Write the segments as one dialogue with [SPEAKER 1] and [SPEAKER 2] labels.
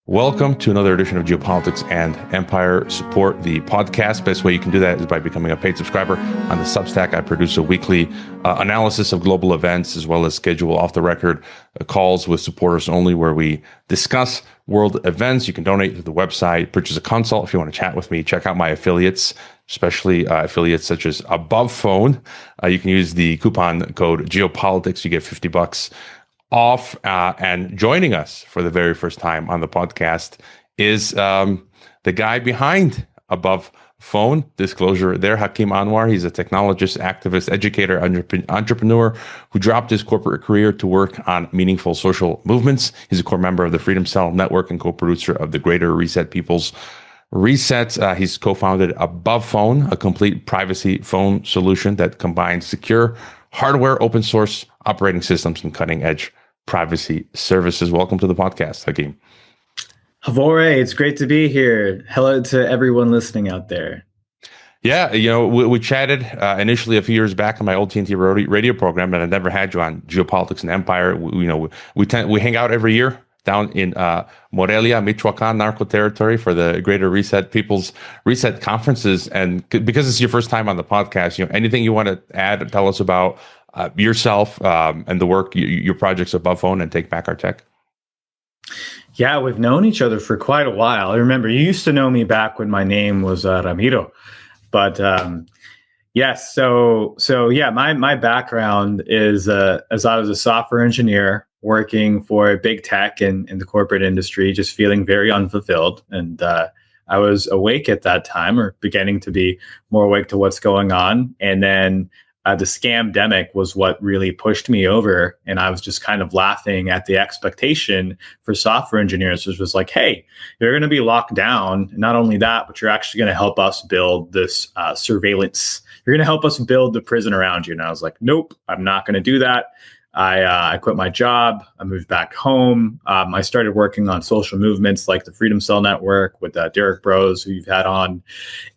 [SPEAKER 1] Welcome to another edition of Geopolitics and Empire. Support the podcast. Best way you can do that is by becoming a paid subscriber on the Substack. I produce a weekly analysis of global events, as well as schedule off-the-record calls with supporters only, where we discuss world events. You can donate to the website, purchase a consult if you want to chat with me. Check out my affiliates, especially affiliates such as Above Phone. You can use the coupon code Geopolitics. You get $50 off. And joining us for the very first time on the podcast is the guy behind Above Phone. Disclosure there, Hakeem Anwar. He's a technologist, activist, educator, entrepreneur who dropped his corporate career to work on meaningful social movements. He's a core member of the Freedom Cell Network and co-producer of the Greater Reset People's Reset. He's co-founded Above Phone, a complete privacy phone solution that combines secure hardware, open source operating systems, and cutting edge privacy services. Welcome to the podcast, Hakeem.
[SPEAKER 2] Havore, it's great to be here. Hello to everyone listening out there.
[SPEAKER 1] Yeah, we chatted initially a few years back on my old TNT radio program, and I never had you on Geopolitics and Empire. We hang out every year down in Morelia, Michoacan, narco territory for the Greater Reset People's Reset conferences. And because it's your first time on the podcast, anything you want to add, tell us about yourself and the work, your projects Above Phone and Take Back Our Tech.
[SPEAKER 2] Yeah, we've known each other for quite a while. I remember you used to know me back when my name was Ramiro. But yes, so yeah, my background is as I was a software engineer working for big tech in the corporate industry, just feeling very unfulfilled. And I was awake at that time, or beginning to be more awake to what's going on. And then the scamdemic was what really pushed me over. And I was just kind of laughing at the expectation for software engineers, which was like, hey, you're going to be locked down. And not only that, but you're actually going to help us build this surveillance. You're going to help us build the prison around you. And I was like, nope, I'm not going to do that. I quit my job. I moved back home. I started working on social movements like the Freedom Cell Network with Derek Bros, who you've had on.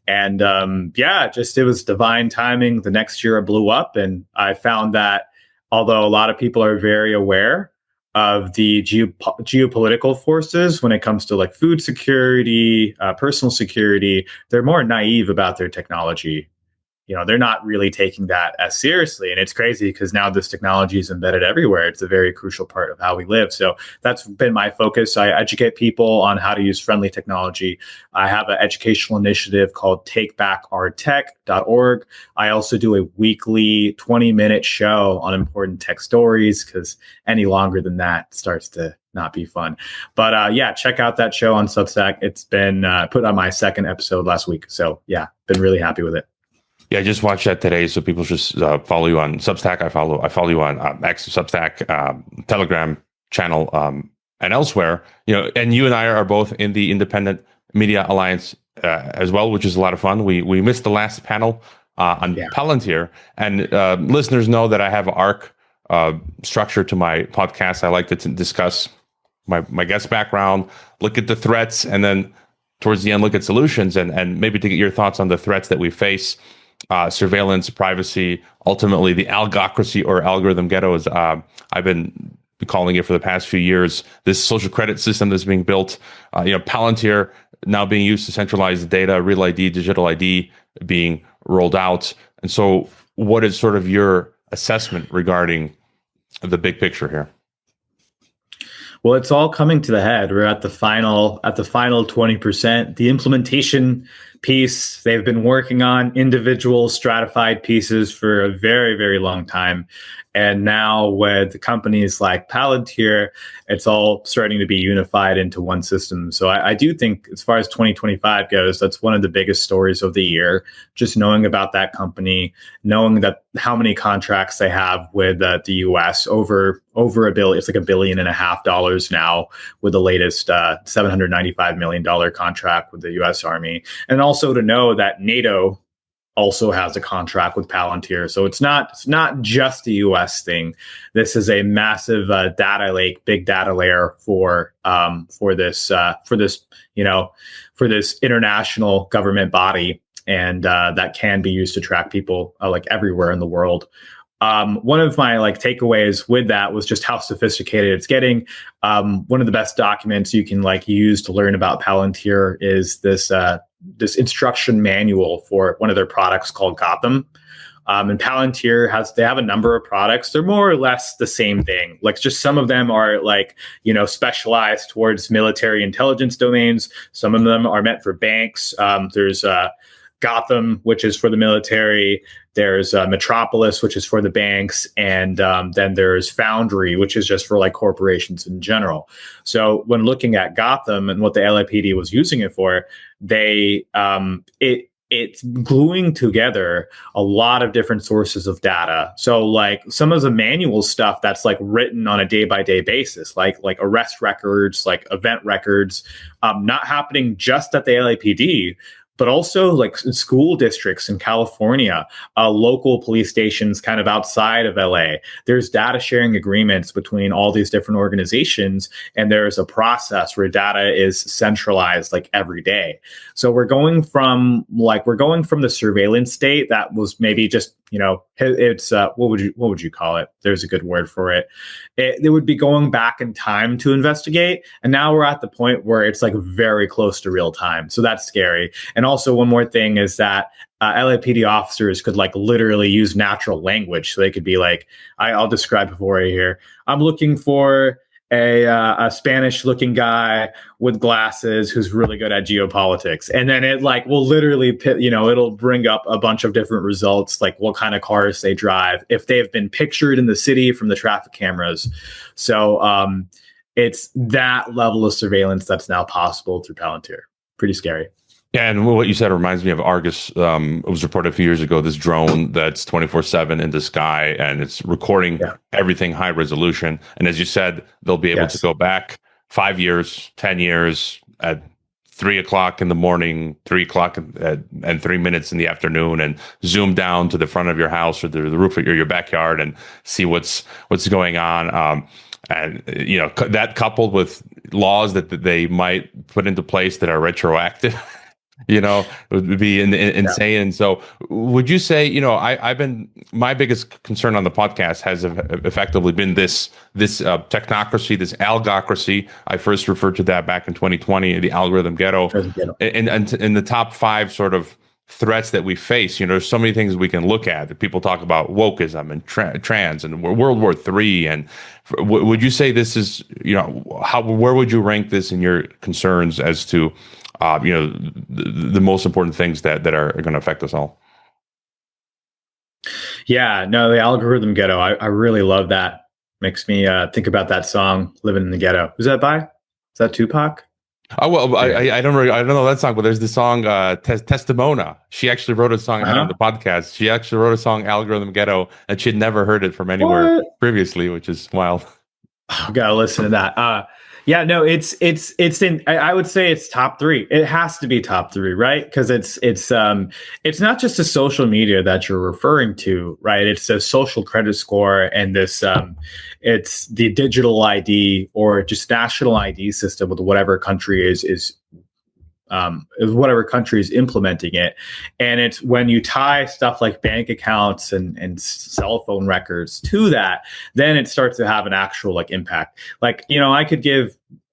[SPEAKER 2] And it was divine timing. The next year I blew up, and I found that although a lot of people are very aware of the geopolitical forces when it comes to like food security, personal security, they're more naive about their technology. They're not really taking that as seriously. And it's crazy because now this technology is embedded everywhere. It's a very crucial part of how we live. So that's been my focus. I educate people on how to use friendly technology. I have an educational initiative called takebackourtech.org. I also do a weekly 20-minute show on important tech stories, because any longer than that starts to not be fun. But check out that show on Substack. It's been put on my second episode last week. So yeah, been really happy with it.
[SPEAKER 1] Yeah, I just watched that today. So people just follow you on Substack. I follow you on X, Substack, Telegram channel, and elsewhere. And you and I are both in the Independent Media Alliance as well, which is a lot of fun. We missed the last panel on Palantir, and listeners know that I have an arc structure to my podcast. I like to discuss my guest background, look at the threats, and then towards the end look at solutions, and maybe to get your thoughts on the threats that we face. Surveillance, privacy, ultimately the algocracy or algorithm ghetto, as I've been calling it for the past few years. This social credit system that's being built, Palantir now being used to centralize the data, real ID, digital ID being rolled out. And so what is sort of your assessment regarding the big picture here?
[SPEAKER 2] Well, it's all coming to the head. We're at the final 20%. The implementation piece, they've been working on individual stratified pieces for a very, very long time. And now with companies like Palantir, it's all starting to be unified into one system. So I do think as far as 2025 goes, that's one of the biggest stories of the year. Just knowing about that company, knowing that how many contracts they have with the US, over $1 billion. It's like $1.5 billion now with the latest $795 million contract with the US Army. And also to know that NATO also has a contract with Palantir. So it's not just a US thing. This is a massive data lake, big data layer for this international government body, and that can be used to track people like everywhere in the world. one of my like takeaways with that was just how sophisticated it's getting. One of the best documents you can like use to learn about Palantir is this instruction manual for one of their products called Gotham. And Palantir they have a number of products. They're more or less the same thing. Like just some of them are like, specialized towards military intelligence domains. Some of them are meant for banks. There's Gotham, which is for the military. There's Metropolis, which is for the banks. And then there's Foundry, which is just for like corporations in general. So when looking at Gotham and what the LAPD was using it for, it's gluing together a lot of different sources of data. So like some of the manual stuff that's like written on a day-by-day basis, like arrest records, like event records, not happening just at the LAPD, but also like in school districts in California, local police stations kind of outside of LA. There's data sharing agreements between all these different organizations, and there's a process where data is centralized like every day. So we're going from the surveillance state that was maybe just, it's what would you call it? There's a good word for it. It would be going back in time to investigate, and now we're at the point where it's like very close to real time. So that's scary. And also one more thing is that LAPD officers could like literally use natural language. So they could be like, I'll describe it for you here. I'm looking for a Spanish looking guy with glasses who's really good at geopolitics. And then it like will literally it'll bring up a bunch of different results, like what kind of cars they drive, if they've been pictured in the city from the traffic cameras. So it's that level of surveillance that's now possible through Palantir. Pretty scary.
[SPEAKER 1] Yeah, and what you said reminds me of Argus. It was reported a few years ago, this drone that's 24/7 in the sky, and it's recording everything high resolution. And as you said, they'll be able to go back 5 years, 10 years at 3 o'clock in the morning, 3 o'clock and 3 minutes in the afternoon, and zoom down to the front of your house or the roof of your backyard and see what's going on. And that coupled with laws that they might put into place that are retroactive. It would be insane. And so would you say, my biggest concern on the podcast has effectively been this technocracy, this algocracy. I first referred to that back in 2020, the algorithm ghetto. And in the top 5 sort of threats that we face, there's so many things we can look at. People talk about wokeism and trans and World War III. And would you say this is, where would you rank this in your concerns as to the most important things that are going to affect us all?
[SPEAKER 2] Yeah, no, the algorithm ghetto. I really love that. Makes me think about that song, "Living in the Ghetto." Who's that by? Is that Tupac?
[SPEAKER 1] Oh, well, I don't know that song, but there's the song Testimona. She actually wrote a song on the podcast. She actually wrote a song, Algorithm Ghetto, and she'd never heard it from anywhere previously, which is wild.
[SPEAKER 2] Oh, gotta listen to that. Yeah, no, it's in. I would say it's top 3. It has to be top 3, right? Because it's not just the social media that you're referring to, right? It's a social credit score and this it's the digital ID or just national ID system with whatever country is whatever country is implementing it. And it's when you tie stuff like bank accounts and cell phone records to that, then it starts to have an actual like impact. Like,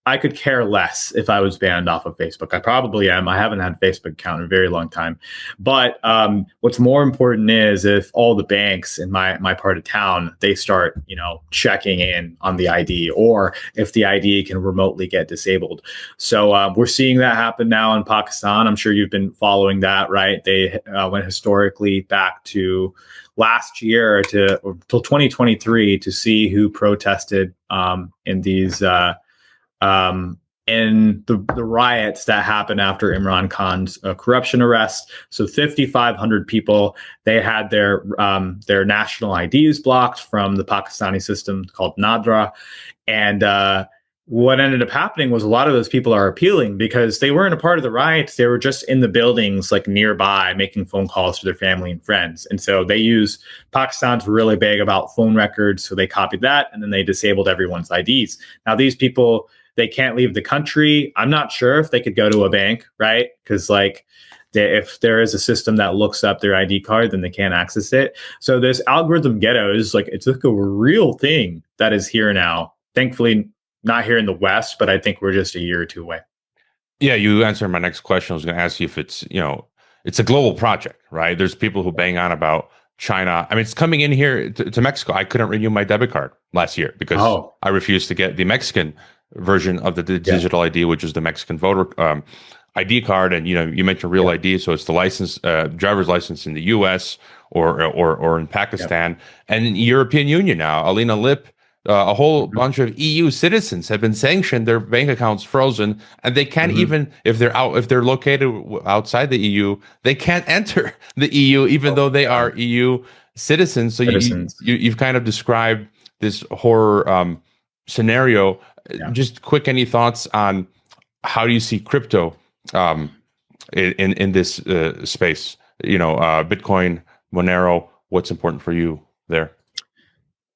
[SPEAKER 2] I could care less if I was banned off of Facebook. I probably am. I haven't had a Facebook account in a very long time. But what's more important is if all the banks in my part of town, they start, checking in on the ID, or if the ID can remotely get disabled. So we're seeing that happen now in Pakistan. I'm sure you've been following that, right? They went historically back to last year till 2023 to see who protested in these in the riots that happened after Imran Khan's corruption arrest. So 5,500 people, they had their national IDs blocked from the Pakistani system called Nadra. And what ended up happening was a lot of those people are appealing because they weren't a part of the riots. They were just in the buildings like nearby making phone calls to their family and friends. And so Pakistan's really big about phone records. So they copied that and then they disabled everyone's IDs. Now these people, they can't leave the country. I'm not sure if they could go to a bank, right? Because if there is a system that looks up their ID card, then they can't access it. So this algorithm Ghetto is like, it's like a real thing that is here now. Thankfully, not here in the West, but I think we're just a year or two away.
[SPEAKER 1] Yeah, you answered my next question. I was going to ask you if it's, it's a global project, right? There's people who bang on about China. I mean, it's coming in here to Mexico. I couldn't renew my debit card last year because I refused to get the Mexican version of the digital ID, which is the Mexican voter ID card. And, you mentioned real ID. So it's the license, driver's license in the US or in Pakistan and in European Union now. Alina Lip, a whole bunch of EU citizens have been sanctioned, their bank accounts frozen, and they can't even, if they're located outside the EU, they can't enter the EU, even though they are EU citizens. So you've kind of described this horror scenario. Just quick, any thoughts on how do you see crypto in this space? Bitcoin, Monero. What's important for you there?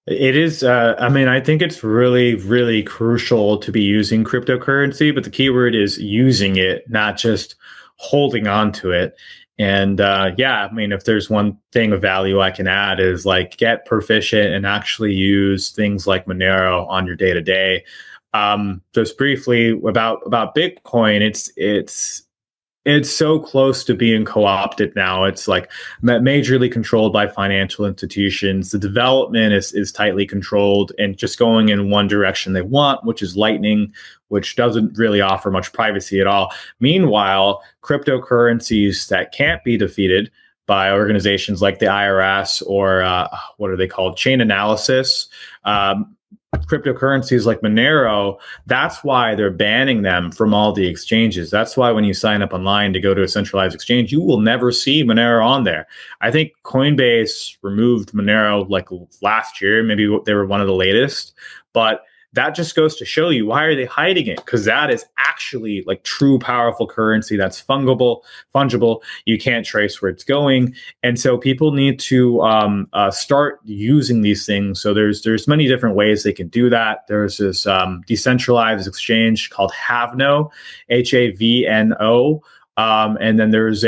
[SPEAKER 2] It is, I think it's really, really crucial to be using cryptocurrency, but the keyword is using it, not just holding on to it. And if there's one thing of value I can add is like get proficient and actually use things like Monero on your day to day. Just briefly about Bitcoin, it's so close to being co-opted now. It's like majorly controlled by financial institutions. The development is tightly controlled and just going in one direction they want, which is Lightning, which doesn't really offer much privacy at all. Meanwhile, cryptocurrencies that can't be defeated by organizations like the IRS or what are they called? Chain analysis. Cryptocurrencies like Monero, that's why they're banning them from all the exchanges. That's why when you sign up online to go to a centralized exchange, you will never see Monero on there. I think Coinbase removed Monero like last year. Maybe they were one of the latest, but that just goes to show you, why are they hiding it? Because that is actually like true powerful currency that's fungible. You can't trace where it's going. And so people need to start using these things. So there's many different ways they can do that. There's this decentralized exchange called Havno, Havno. And then there's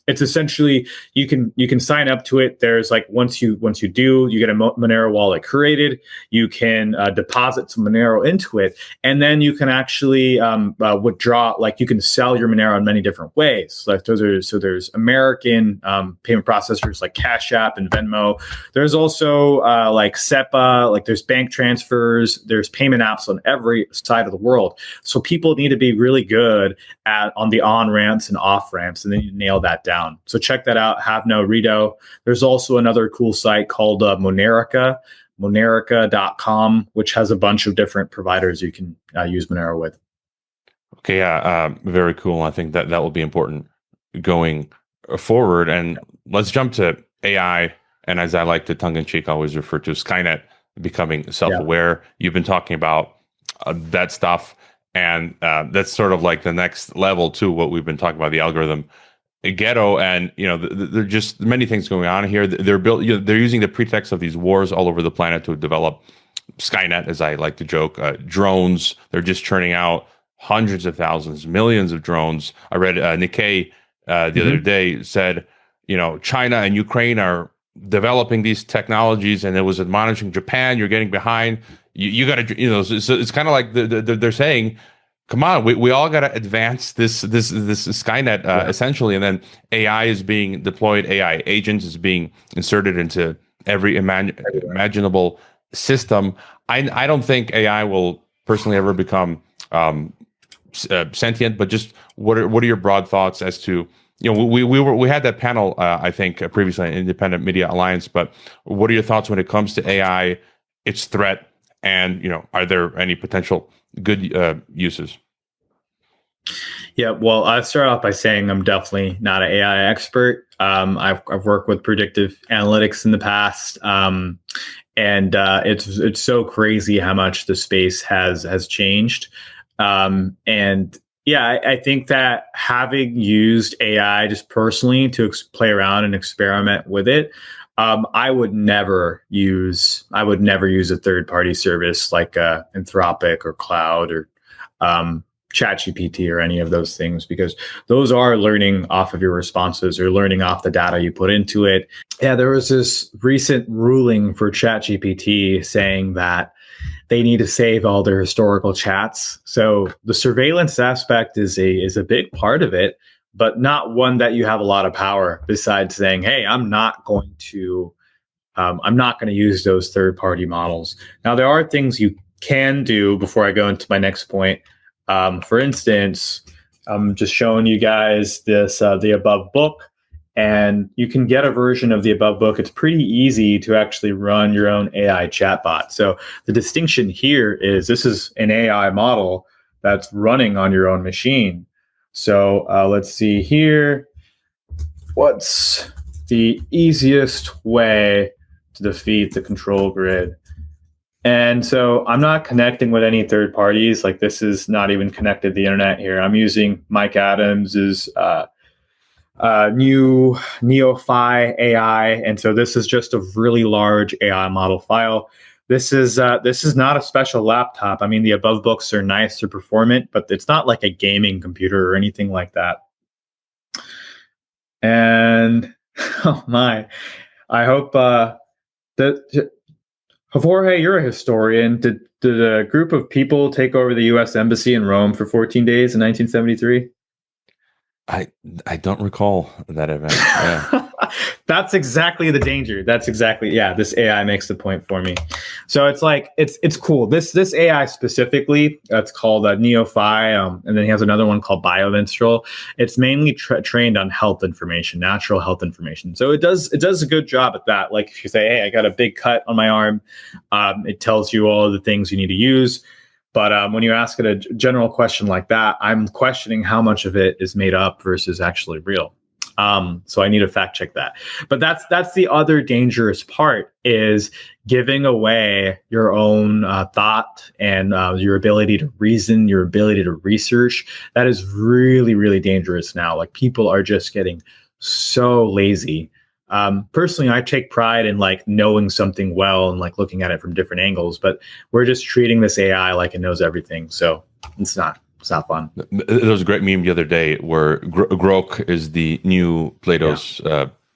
[SPEAKER 2] it's essentially you can sign up to it. There's like once you do, you get a Monero wallet created. You can deposit some Monero into it, and then you can actually withdraw. Like you can sell your Monero in many different ways. Like there's American payment processors like Cash App and Venmo. There's also like SEPA. Like there's bank transfers. There's payment apps on every side of the world. So people need to be really good on the on ramps and off ramps, and then you nail that down. So check that out. Havno Redo. There's also another cool site called Monerica, Monerica.com, which has a bunch of different providers you can use Monero with.
[SPEAKER 1] Okay, very cool. I think that will be important going forward. And let's jump to AI. And as I like to tongue-in-cheek always refer to Skynet becoming self-aware. You've been talking about that stuff. And that's sort of like the next level to what we've been talking about, the algorithm Ghetto. And there are just many things going on here. They're they're using the pretext of these wars all over the planet to develop Skynet, as I like to joke, drones. They're just churning out hundreds of thousands, millions of drones. I read Nikkei the other day said, China and Ukraine are developing these technologies, and it was admonishing Japan, you're getting behind. You got to, so it's kind of like they're saying, come on, we all got to advance this Skynet essentially, and then AI is being deployed. AI agents is being inserted into every imaginable system. I don't think AI will personally ever become sentient, but just what are your broad thoughts as to we had that panel I think previously, Independent Media Alliance, but what are your thoughts when it comes to AI, its threat, and are there any potential good uses?
[SPEAKER 2] Yeah, well, I'll start off by saying I'm definitely not an AI expert. I've worked with predictive analytics in the past, and it's so crazy how much the space has changed. And yeah, I think that having used AI just personally to play around and experiment with it, I would never use a third-party service like Anthropic or Cloud or ChatGPT or any of those things, because those are learning off of your responses or learning off the data you put into it. Yeah, there was this recent ruling for ChatGPT saying that they need to save all their historical chats. So the surveillance aspect is a big part of it, but not one that you have a lot of power besides saying, hey, I'm not going to use those third-party models. Now, there are things you can do before I go into my next point. For instance, I'm just showing you guys this the above book, and you can get a version of the above book. It's pretty easy to actually run your own AI chatbot. So the distinction here is this is an AI model that's running on your own machine. So let's see here. What's the easiest way to defeat the control grid? And so I'm not connecting with any third parties. Like, this is not even connected to the internet here. I'm using Mike Adams's new NeoPhi AI. And so this is just a really large AI model file. This is not a special laptop. I mean, the above books are nice, they're performant, but it's not like a gaming computer or anything like that. And oh my, I hope that Jorge, you're a historian. Did a group of people take over the U.S. Embassy in Rome for 14 days in 1973?
[SPEAKER 1] I don't recall that event. Yeah.
[SPEAKER 2] That's exactly the danger. That's exactly, yeah, this AI makes the point for me. So it's like, it's cool. This AI specifically, it's called NeoPhi, and then he has another one called BioMinstrel. It's mainly trained on health information, natural health information. So it does a good job at that. Like if you say, hey, I got a big cut on my arm, it tells you all of the things you need to use. But when you ask it a general question like that, I'm questioning how much of it is made up versus actually real. So I need to fact check that. But that's the other dangerous part, is giving away your own thought and your ability to reason, your ability to research. That is really, really dangerous now. Like, people are just getting so lazy. Personally, I take pride in like knowing something well and like looking at it from different angles, but we're just treating this AI like it knows everything. So it's not fun.
[SPEAKER 1] There was a great meme the other day where Grok is the new Plato's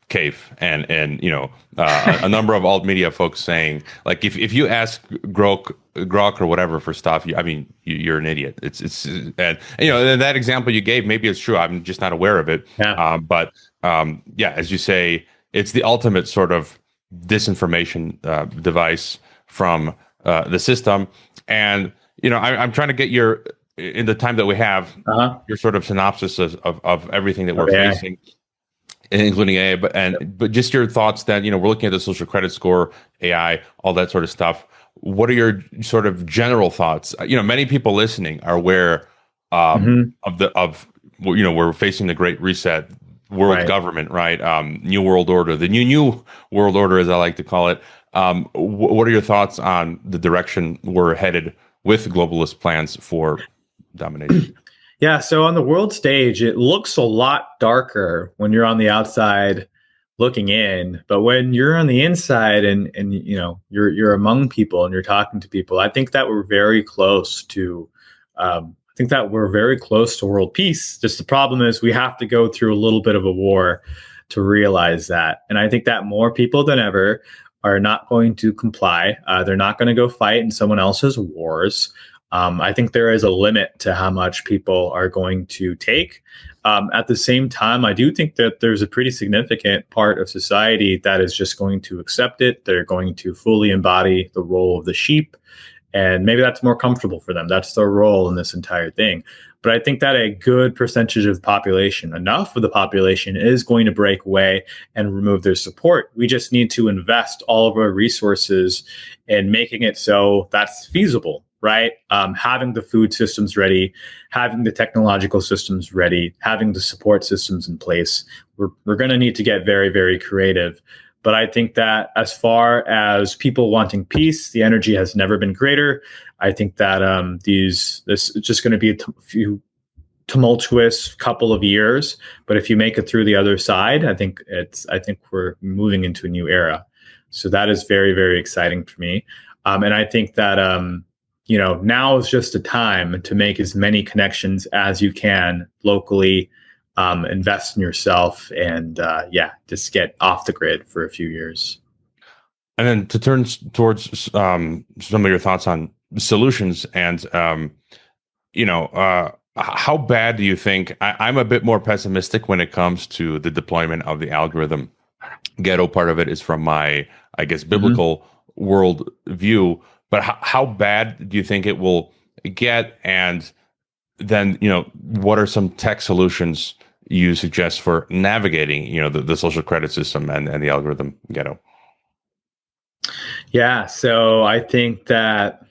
[SPEAKER 1] cave, and a number of alt media folks saying, like, if you ask Grok or whatever for stuff, you're an idiot. It's and that example you gave, maybe it's true. I'm just not aware of it.
[SPEAKER 2] Yeah.
[SPEAKER 1] But as you say, it's the ultimate sort of disinformation device from the system. And I'm trying to get your, in the time that we have, your sort of synopsis of everything that we're facing, including AI, but just your thoughts that, we're looking at the social credit score, AI, all that sort of stuff. What are your sort of general thoughts? Many people listening are aware we're facing the Great Reset, world government, right? New World Order, the new World Order, as I like to call it. What are your thoughts on the direction we're headed with globalist plans for domination?
[SPEAKER 2] Yeah, so on the world stage, it looks a lot darker when you're on the outside looking in, but when you're on the inside and you're among people and you're talking to people, I think that we're very close to world peace. Just the problem is we have to go through a little bit of a war to realize that. And I think that more people than ever are not going to comply. They're not going to go fight in someone else's wars. I think there is a limit to how much people are going to take. At the same time, I do think that there's a pretty significant part of society that is just going to accept it. They're going to fully embody the role of the sheep. And maybe that's more comfortable for them. That's their role in this entire thing. But I think that a good percentage of the population, enough of the population, is going to break away and remove their support. We just need to invest all of our resources in making it so that's feasible, right? Having the food systems ready, having the technological systems ready, having the support systems in place. We're going to need to get very, very creative. But I think that as far as people wanting peace, the energy has never been greater. I think that this is just going to be a few tumultuous couple of years. But if you make it through the other side, I think we're moving into a new era. So that is very, very exciting for me. And I think that now is just a time to make as many connections as you can locally, invest in yourself, and just get off the grid for a few years.
[SPEAKER 1] And then to turn towards some of your thoughts on solutions and how bad do you think? I'm a bit more pessimistic when it comes to the deployment of the algorithm. Ghetto part of it is from my, I guess, biblical world view. But how bad do you think it will get? And then, what are some tech solutions you suggest for navigating, the social credit system and the algorithm Ghetto?
[SPEAKER 2] Yeah, so I think that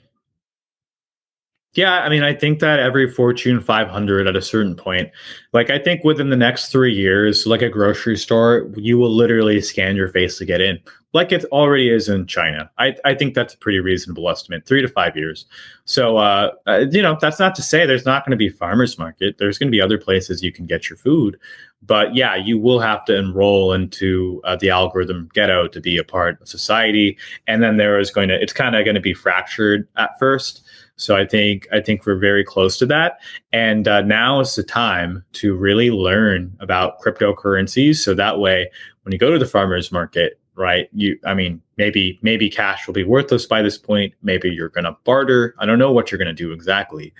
[SPEAKER 2] I think that every Fortune 500 at a certain point, like I think within the next 3 years, like a grocery store, you will literally scan your face to get in, like it already is in China. I think that's a pretty reasonable estimate, 3 to 5 years. So, that's not to say there's not going to be farmers market. There's going to be other places you can get your food. But yeah, you will have to enroll into the algorithm Ghetto to be a part of society. And then it's kind of going to be fractured at first. So I think we're very close to that, and now is the time to really learn about cryptocurrencies. So that way, when you go to the farmers market, right? Maybe cash will be worthless by this point. Maybe you're going to barter. I don't know what you're going to do exactly,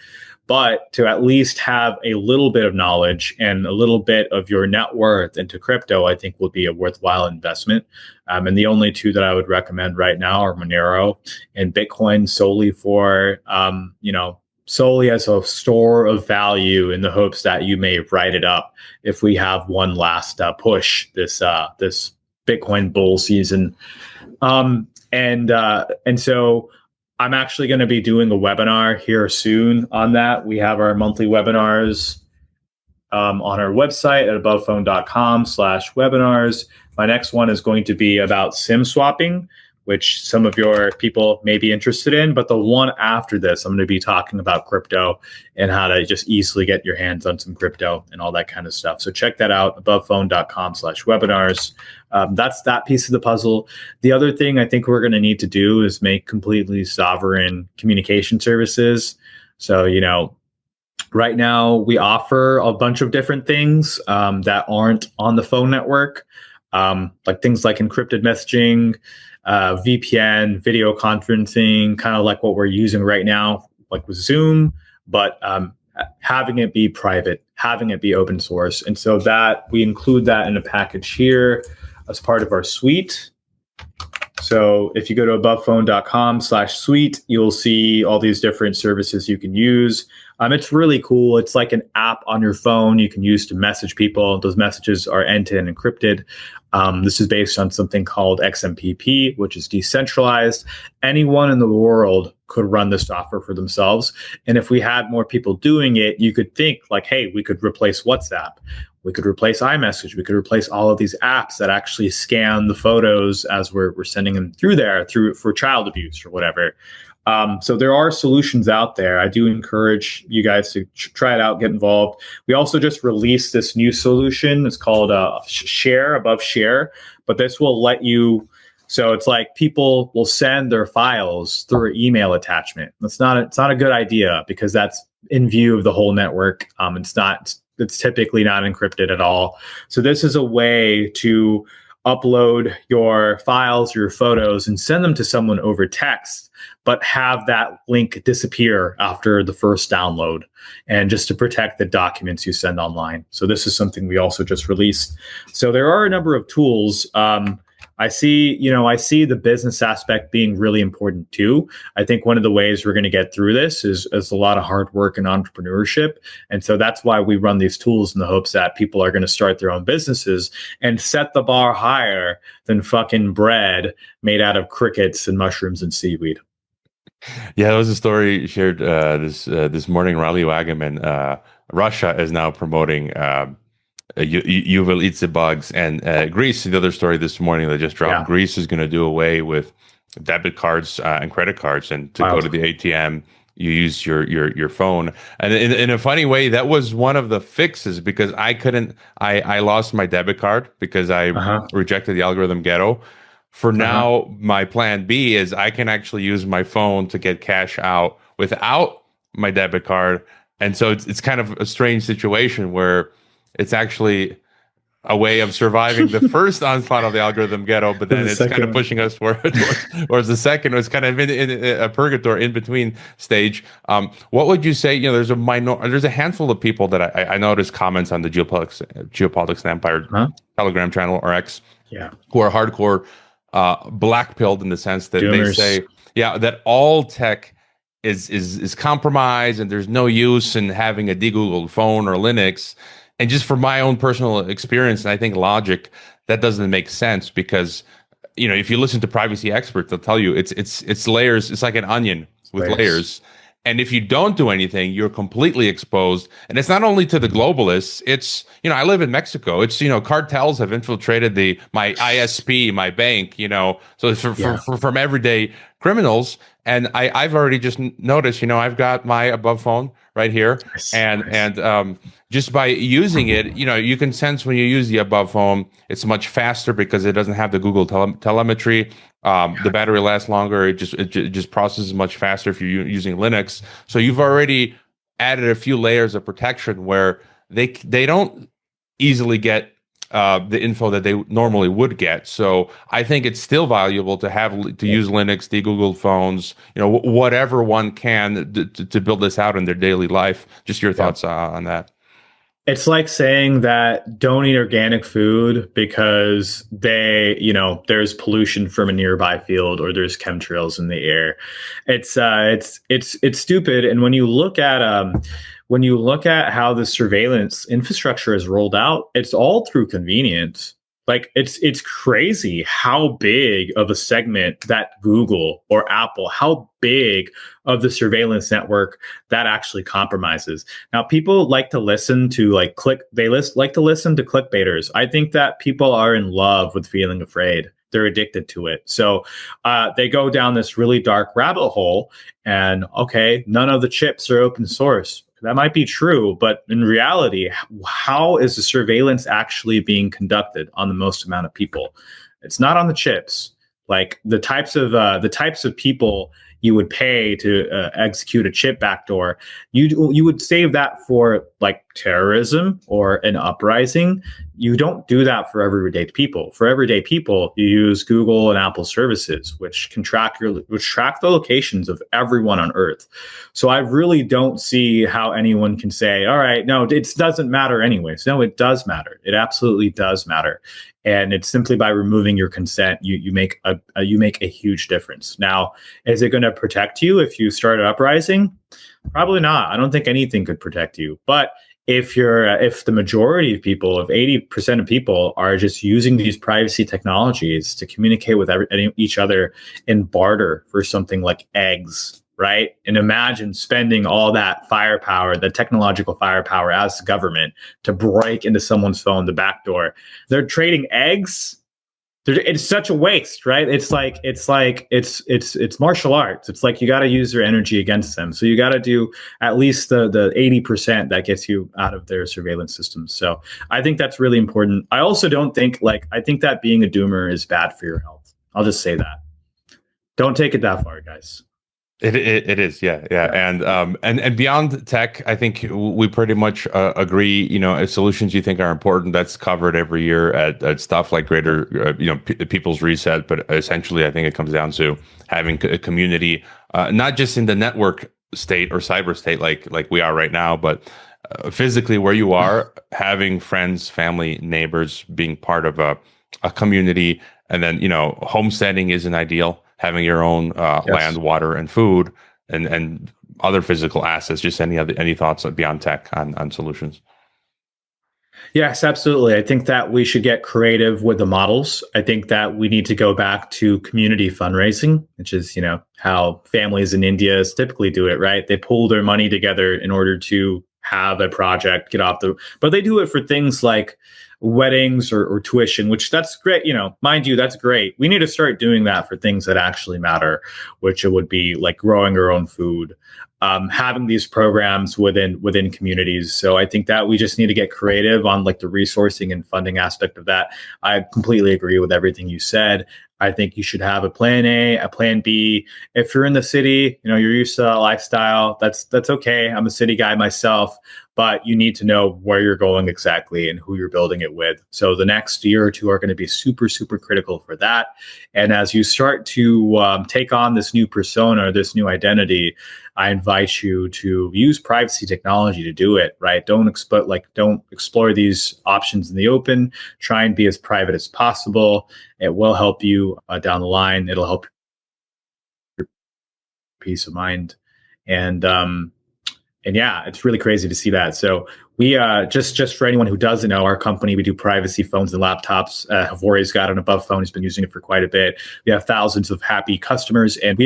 [SPEAKER 2] but to at least have a little bit of knowledge and a little bit of your net worth into crypto, I think will be a worthwhile investment. And the only two that I would recommend right now are Monero and Bitcoin, solely for, solely as a store of value, in the hopes that you may write it up if we have one last push this Bitcoin bull season. And so I'm actually going to be doing a webinar here soon on that. We have our monthly webinars on our website at abovephone.com/webinars. My next one is going to be about SIM swapping, which some of your people may be interested in. But the one after this, I'm going to be talking about crypto and how to just easily get your hands on some crypto and all that kind of stuff. So check that out, abovephone.com/webinars. That's that piece of the puzzle. The other thing I think we're going to need to do is make completely sovereign communication services. So, right now we offer a bunch of different things that aren't on the phone network, like things like encrypted messaging, VPN, video conferencing, kind of like what we're using right now, like with Zoom, but having it be private, having it be open source. And so that we include that in a package here as part of our suite. So if you go to abovephone.com/suite, you'll see all these different services you can use. It's really cool. It's like an app on your phone you can use to message people. Those messages are end-to-end encrypted. This is based on something called XMPP, which is decentralized. Anyone in the world could run this software for themselves. And if we had more people doing it, you could think like, hey, we could replace WhatsApp. We could replace iMessage. We could replace all of these apps that actually scan the photos as we're sending them through for child abuse or whatever. So there are solutions out there. I do encourage you guys to try it out, get involved. We also just released this new solution. It's called Share Above Share, but this will let you. So it's like people will send their files through an email attachment. It's not a good idea because that's in view of the whole network. It's typically not encrypted at all. So this is a way to upload your files, your photos, and send them to someone over text, but have that link disappear after the first download, and just to protect the documents you send online. So this is something we also just released. So there are a number of tools. I see the business aspect being really important too. I think one of the ways we're going to get through this is a lot of hard work and entrepreneurship. And so that's why we run these tools, in the hopes that people are going to start their own businesses and set the bar higher than fucking bread made out of crickets and mushrooms and seaweed.
[SPEAKER 1] Yeah, there was a story shared this morning. Raleigh Wagaman, Russia is now promoting you will eat the bugs, and Greece. The other story this morning that just dropped. Yeah. Greece is going to do away with debit cards and credit cards, and to go to the ATM, you use your phone. And in a funny way, that was one of the fixes, because I lost my debit card because I rejected the algorithm Ghetto. For now, my plan B is I can actually use my phone to get cash out without my debit card. And so it's kind of a strange situation where it's actually a way of surviving the first onslaught of the algorithm Ghetto, but then
[SPEAKER 2] The
[SPEAKER 1] it's kind of
[SPEAKER 2] second.
[SPEAKER 1] pushing us towards the second. It's kind of in a purgatory in between stage. What would you say? There's a handful of people that I noticed comments on the Geopolitics and Empire Telegram channel or X, who are hardcore blackpilled in the sense that
[SPEAKER 2] Doomers.
[SPEAKER 1] they say, that all tech is compromised and there's no use in having a de-Googled phone or Linux. And just from my own personal experience, and I think logic, that doesn't make sense because, if you listen to privacy experts, they'll tell you it's layers. It's like an onion with layers. And if you don't do anything, you're completely exposed. And it's not only to the globalists. It's, I live in Mexico. It's, cartels have infiltrated my ISP, my bank, so it's from everyday criminals. And I've already just noticed, I've got my above phone right here. And just by using it, you can sense when you use the above phone, it's much faster because it doesn't have the Google telemetry. The battery lasts longer. It just processes much faster if you're using Linux. So you've already added a few layers of protection where they don't easily get the info that they normally would get. So I think it's still valuable to use Linux, the Google phones, whatever one can to build this out in their daily life. Just your thoughts on that.
[SPEAKER 2] It's like saying that don't eat organic food because there's pollution from a nearby field or there's chemtrails in the air. It's stupid. And when you look at how the surveillance infrastructure is rolled out, it's all through convenience. Like it's crazy how big of a segment that Google or Apple, how big of the surveillance network that actually compromises. Now, people like to listen to like clickbaiters. I think that people are in love with feeling afraid. They're addicted to it. So they go down this really dark rabbit hole and none of the chips are open source. That might be true, but in reality, how is the surveillance actually being conducted on the most amount of people? It's not on the chips. Like the types of people you would pay to execute a chip backdoor, you would save that for like terrorism or an uprising. You don't do that for everyday people. For everyday people, you use Google and Apple services, which can track the locations of everyone on Earth. So I really don't see how anyone can say, all right, no, it doesn't matter anyways. No, it does matter. It absolutely does matter. And it's simply by removing your consent, you make a huge difference. Now, is it going to protect you if you start an uprising? Probably not. I don't think anything could protect you. But if the majority of people, if 80% of people are just using these privacy technologies to communicate with each other in barter for something like eggs, right? And imagine spending all that firepower, the technological firepower as the government to break into someone's phone, the back door. They're trading eggs. It's such a waste, right? It's martial arts. It's like you got to use your energy against them. So you got to do at least the 80% that gets you out of their surveillance systems. So I think that's really important. I also don't think I think that being a doomer is bad for your health. I'll just say that. Don't take it that far, guys.
[SPEAKER 1] It is, yeah. And beyond tech, I think we pretty much agree. Solutions you think are important, that's covered every year at stuff like greater, People's Reset. But essentially, I think it comes down to having a community, not just in the network state or cyber state like we are right now, but physically where you are, having friends, family, neighbors, being part of a community, and then homesteading isn't ideal. Having your own land, water, and food, and other physical assets. Just any thoughts beyond tech on solutions?
[SPEAKER 2] Yes, absolutely. I think that we should get creative with the models. I think that we need to go back to community fundraising, which is how families in India typically do it, right? They pool their money together in order to have a project get off but they do it for things like weddings or tuition, which that's great. Mind you, that's great. We need to start doing that for things that actually matter, which it would be like growing our own food, having these programs within communities. So I think that we just need to get creative on like the resourcing and funding aspect of that. I completely agree with everything you said. I think you should have a plan A, a plan B. If you're in the city, you're used to that lifestyle. That's okay. I'm a city guy myself, but you need to know where you're going exactly and who you're building it with. So the next year or two are going to be super, super critical for that. And as you start to take on this new persona, this new identity, I invite you to use privacy technology to do it, right? Don't explore these options in the open. Try and be as private as possible. It will help you down the line. It'll help your peace of mind. And yeah, it's really crazy to see that. So we just for anyone who doesn't know, our company, we do privacy phones and laptops. Havori's got an above phone. He's been using it for quite a bit. We have thousands of happy customers, and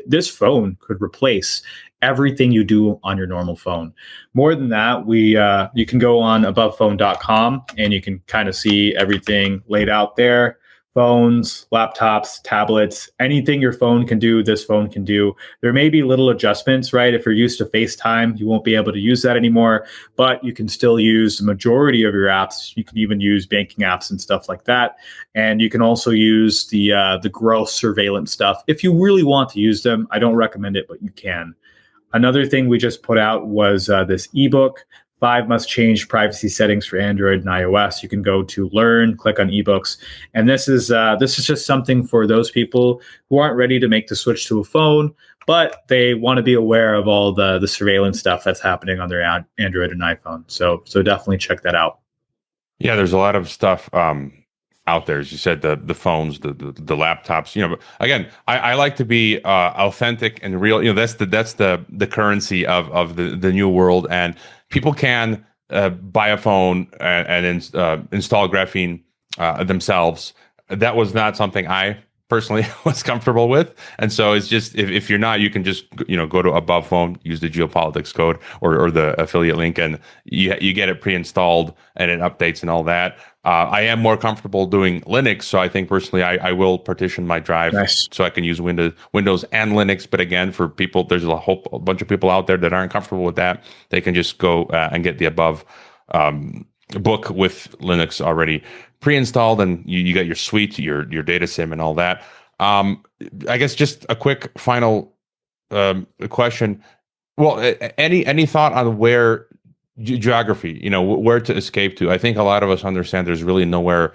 [SPEAKER 2] this phone could replace everything you do on your normal phone. More than that, you can go on abovephone.com and you can kind of see everything laid out there. Phones, laptops, tablets, anything your phone can do, this phone can do. There may be little adjustments, right? If you're used to FaceTime, you won't be able to use that anymore, but you can still use the majority of your apps. You can even use banking apps and stuff like that. And you can also use the gross surveillance stuff. If you really want to use them, I don't recommend it, but you can. Another thing we just put out was this ebook, 5 Must Change Privacy Settings for Android and iOS. You can go to Learn, click on ebooks. And this is just something for those people who aren't ready to make the switch to a phone, but they want to be aware of all the surveillance stuff that's happening on their Android and iPhone. So definitely check that out.
[SPEAKER 1] Yeah, there's a lot of stuff out there, as you said, the phones, the laptops. But again, I like to be authentic and real. That's the currency of the new world, and people can buy a phone and install graphene themselves. That was not something I personally was comfortable with, and so it's just if you're not, you can just go to Above Phone, use the Geopolitics code or the affiliate link, and you get it pre-installed and it updates and all that. I am more comfortable doing Linux, so I think personally I will partition my drive so I can use Windows and Linux. But again, for people, there's a bunch of people out there that aren't comfortable with that. They can just go and get the Above book with Linux already pre-installed, and you got your suite, your data sim, and all that. I guess just a quick final question. Well, any thought on where geography, where to escape to? I think a lot of us understand there's really nowhere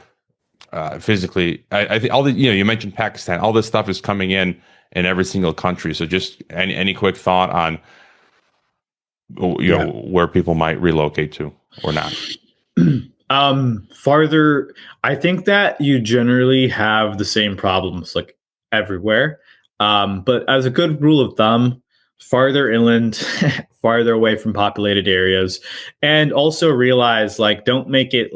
[SPEAKER 1] physically. I think all the you mentioned Pakistan. All this stuff is coming in every single country. So just any quick thought on where people might relocate to or not.
[SPEAKER 2] Farther, I think that you generally have the same problems like everywhere. But as a good rule of thumb, farther inland, farther away from populated areas, and also realize don't make it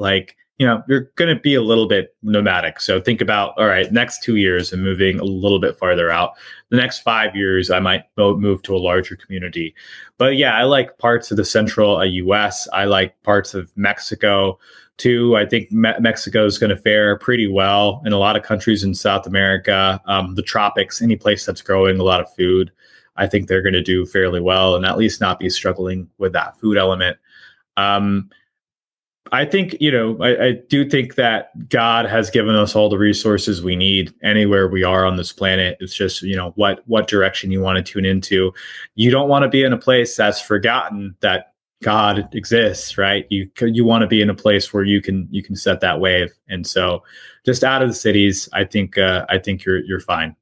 [SPEAKER 2] you're going to be a little bit nomadic. So think about, all right, next 2 years I'm moving a little bit farther out. The next 5 years, I might move to a larger community. But yeah, I like parts of the central US. I like parts of Mexico too. I think Mexico is going to fare pretty well in a lot of countries in South America, the tropics, any place that's growing a lot of food. I think they're going to do fairly well and at least not be struggling with that food element. I think, I do think that God has given us all the resources we need anywhere we are on this planet. It's just, what direction you want to tune into. You don't want to be in a place that's forgotten that God exists, right? You want to be in a place where you can set that wave. And so just out of the cities, I think you're fine.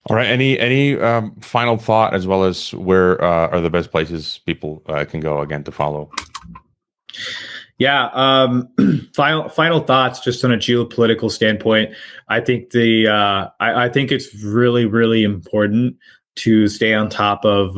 [SPEAKER 1] All right. Any final thought, as well as where are the best places people can go again to follow?
[SPEAKER 2] Yeah. Final thoughts, just on a geopolitical standpoint. I think I think it's really, really important to stay on top of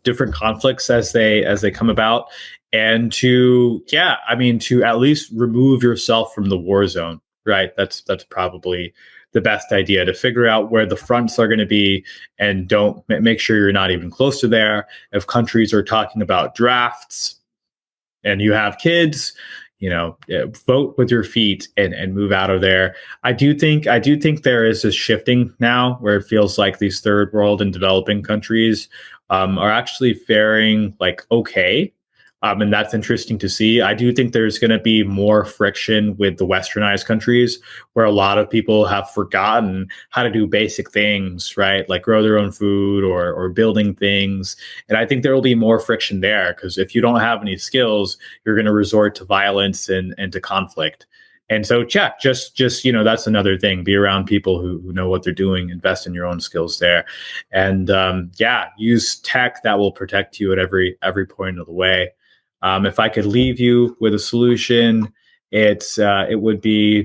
[SPEAKER 2] different conflicts as they come about, and to at least remove yourself from the war zone. Right. That's probably the best idea, to figure out where the fronts are going to be, and don't make sure you're not even close to there. If countries are talking about drafts and you have kids, vote with your feet and move out of there. I do think there is a shifting now where it feels like these third world and developing countries are actually faring okay. And that's interesting to see. I do think there's going to be more friction with the westernized countries where a lot of people have forgotten how to do basic things, right? Like grow their own food or building things. And I think there will be more friction there because if you don't have any skills, you're going to resort to violence and to conflict. And so, yeah, just that's another thing. Be around people who know what they're doing. Invest in your own skills there, and use tech that will protect you at every point of the way. If I could leave you with a solution, it would really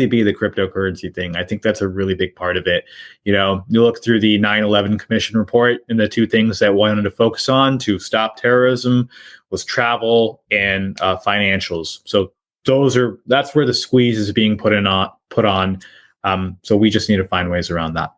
[SPEAKER 2] be the cryptocurrency thing. I think that's a really big part of it. You look through the 9/11 Commission report, and the two things that wanted to focus on to stop terrorism was travel and financials. So that's where the squeeze is being put on. So we just need to find ways around that.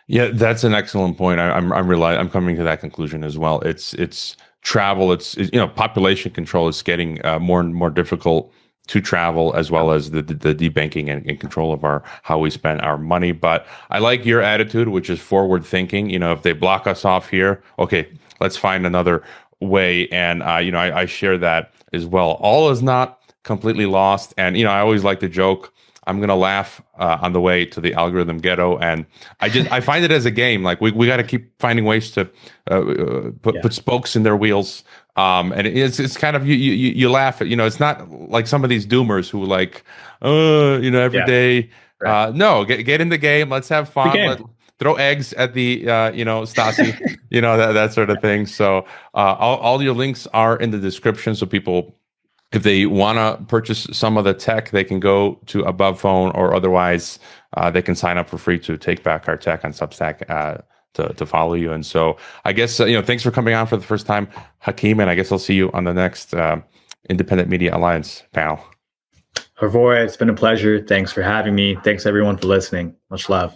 [SPEAKER 1] Yeah, that's an excellent point. I'm coming to that conclusion as well. It's travel. It's population control is getting more and more difficult to travel, as well as the debanking and control of how we spend our money. But I like your attitude, which is forward thinking. If they block us off here, okay, let's find another way. And I share that as well. All is not completely lost. And I always like to joke, I'm gonna laugh on the way to the algorithm ghetto, and I find it as a game. Like we got to keep finding ways to put spokes in their wheels. And it's kind of you laugh at it's not like some of these doomers who like every day. Right. No, get in the game. Let's have fun. Throw eggs at the Stasi, that sort of thing. So all your links are in the description, so people, if they want to purchase some of the tech, they can go to Above Phone, or otherwise they can sign up for free to Take Back Our Tech on Substack to follow you. And so I guess, thanks for coming on for the first time, Hakeem, and I guess I'll see you on the next Independent Media Alliance panel.
[SPEAKER 2] Au revoir. It's been a pleasure. Thanks for having me. Thanks everyone for listening. Much love.